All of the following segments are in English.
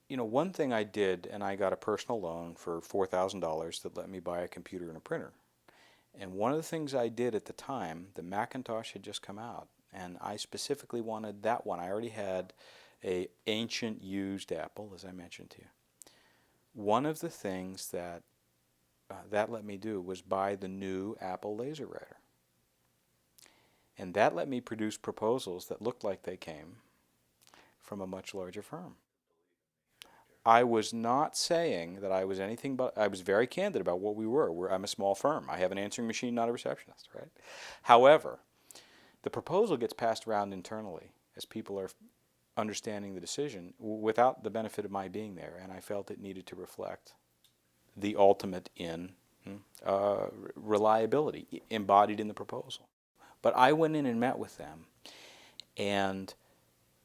One thing I did, and I got a personal loan for $4,000 that let me buy a computer and a printer. And one of the things I did at the time, the Macintosh had just come out, and I specifically wanted that one. I already had a ancient used Apple, as I mentioned to you. One of the things that let me do was buy the new Apple laser writer. And that let me produce proposals that looked like they came from a much larger firm. I was not saying that I was anything but, I was very candid about what we were. I'm a small firm. I have an answering machine, not a receptionist, right? However, the proposal gets passed around internally as people are understanding the decision without the benefit of my being there, and I felt it needed to reflect the ultimate in reliability embodied in the proposal. But I went in and met with them and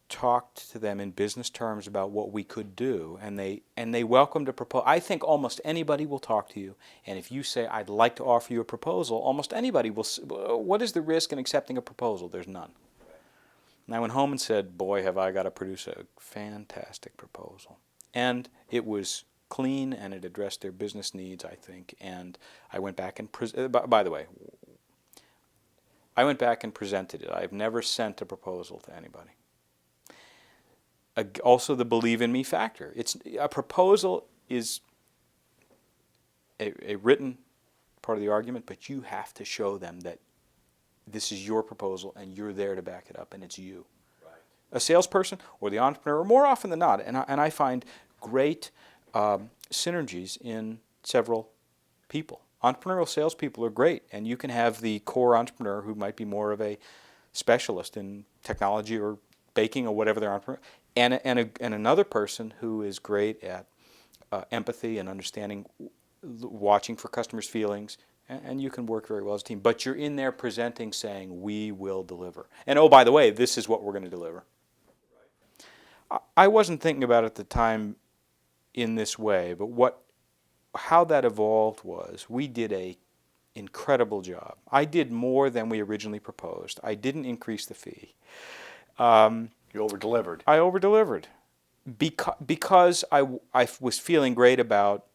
talked to them in business terms about what we could do, and they welcomed a proposal. I think almost anybody will talk to you, and if you say, I'd like to offer you a proposal, almost anybody will say, what is the risk in accepting a proposal? There's none. And I went home and said, boy, have I got to produce a fantastic proposal. And it was clean, and it addressed their business needs, I think. And I went back and, by the way, I went back and presented it. I've never sent a proposal to anybody. Also, the believe in me factor. A proposal is a written part of the argument, but you have to show them that this is your proposal and you're there to back it up, and it's you. Right. A salesperson or the entrepreneur, more often than not, and I find great synergies in several people. Entrepreneurial salespeople are great, and you can have the core entrepreneur who might be more of a specialist in technology or baking or whatever their entrepreneur, and another person who is great at empathy and understanding, watching for customers' feelings, and you can work very well as a team. But you're in there presenting, saying, we will deliver. And oh, by the way, this is what we're going to deliver. I wasn't thinking about it at the time in this way, but how that evolved was we did a incredible job. I did more than we originally proposed. I didn't increase the fee. You over-delivered. I over-delivered because I was feeling great about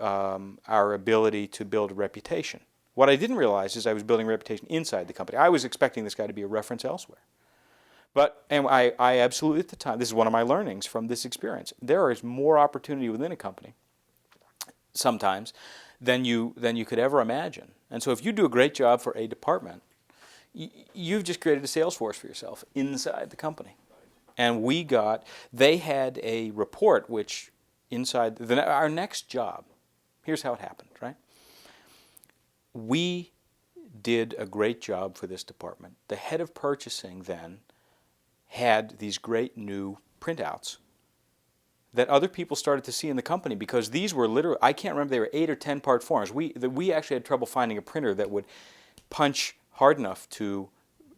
our ability to build a reputation. What I didn't realize is I was building a reputation inside the company. I was expecting this guy to be a reference elsewhere. And I absolutely, at the time, this is one of my learnings from this experience, there is more opportunity within a company sometimes than you could ever imagine. And so if you do a great job for a department, you've just created a sales force for yourself inside the company. And they had a report which inside, our next job, here's how it happened, right? We did a great job for this department. The head of purchasing then had these great new printouts that other people started to see in the company, because these were literally, I can't remember, they were 8 or 10 part forms. We actually had trouble finding a printer that would punch hard enough to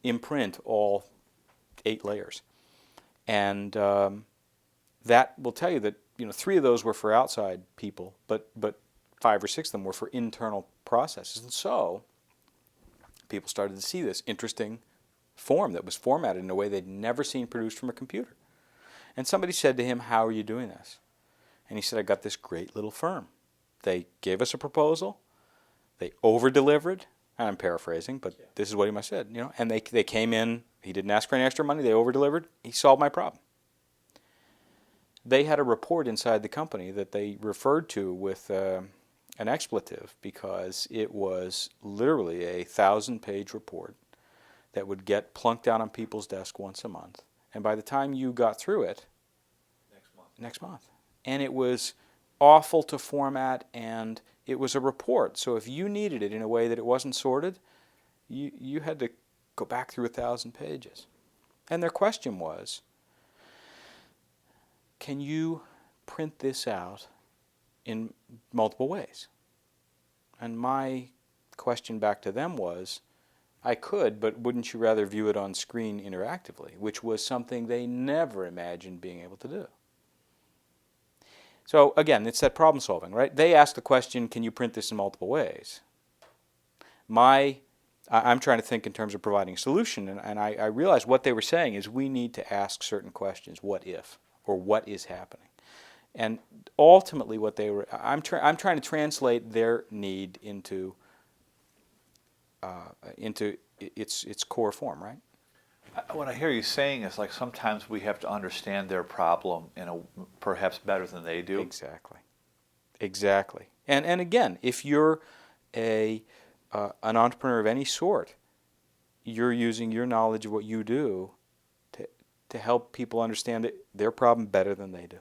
imprint all 8 layers. And that will tell you that 3 of those were for outside people, but 5 or 6 of them were for internal processes. And so people started to see this interesting form that was formatted in a way they'd never seen produced from a computer. And somebody said to him, how are you doing this? And he said, I got this great little firm. They gave us a proposal, they over-delivered, and I'm paraphrasing, but this is what he must have said, and they came in, he didn't ask for any extra money, they over-delivered, he solved my problem. They had a report inside the company that they referred to with an expletive, because it was literally a 1,000-page report that would get plunked down on people's desk once a month. And by the time you got through it, next month. And it was awful to format, and it was a report. So if you needed it in a way that it wasn't sorted, you had to go back through 1,000 pages. And their question was, can you print this out in multiple ways? And my question back to them was, I could, but wouldn't you rather view it on screen interactively, which was something they never imagined being able to do. So again, it's that problem solving, right? They asked the question, can you print this in multiple ways? I'm trying to think in terms of providing a solution, and I realized what they were saying is we need to ask certain questions. What if? Or what is happening? And ultimately, what they were, I'm trying to translate their need into its core form, right? What I hear you saying is like sometimes we have to understand their problem in a perhaps better than they do. Exactly. Exactly. And again, if you're an entrepreneur of any sort, you're using your knowledge of what you do to help people understand their problem better than they do.